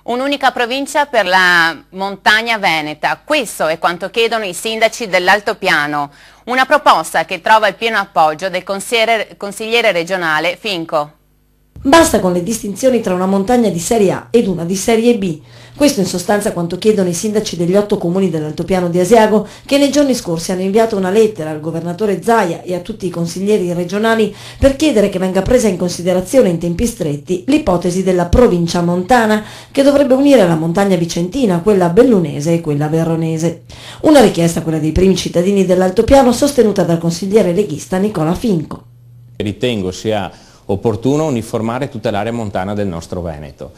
Un'unica provincia per la montagna veneta, questo è quanto chiedono i sindaci dell'Altopiano, una proposta che trova il pieno appoggio del consigliere regionale Finco. Basta con le distinzioni tra una montagna di serie A ed una di serie B. Questo in sostanza quanto chiedono i sindaci degli 8 comuni dell'Altopiano di Asiago, che nei giorni scorsi hanno inviato una lettera al governatore Zaia e a tutti i consiglieri regionali per chiedere che venga presa in considerazione in tempi stretti l'ipotesi della provincia montana, che dovrebbe unire la montagna vicentina, quella bellunese e quella veronese. Una richiesta, quella dei primi cittadini dell'Altopiano, sostenuta dal consigliere leghista Nicola Finco. Ritengo sia opportuno uniformare tutta l'area montana del nostro Veneto.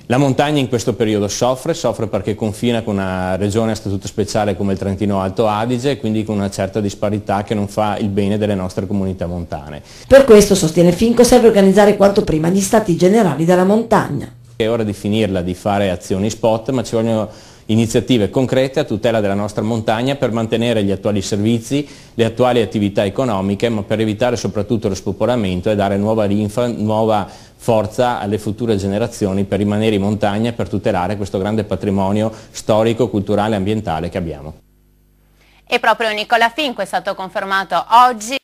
La montagna in questo periodo soffre perché confina con una regione a statuto speciale come il Trentino Alto Adige e quindi con una certa disparità che non fa il bene delle nostre comunità montane. Per questo, sostiene Finco, serve organizzare quanto prima gli stati generali della montagna. È ora di finirla di fare azioni spot, ma ci vogliono iniziative concrete a tutela della nostra montagna per mantenere gli attuali servizi, le attuali attività economiche, ma per evitare soprattutto lo spopolamento e dare nuova linfa, nuova forza alle future generazioni per rimanere in montagna e per tutelare questo grande patrimonio storico, culturale e ambientale che abbiamo. E proprio Nicola Finco è stato confermato oggi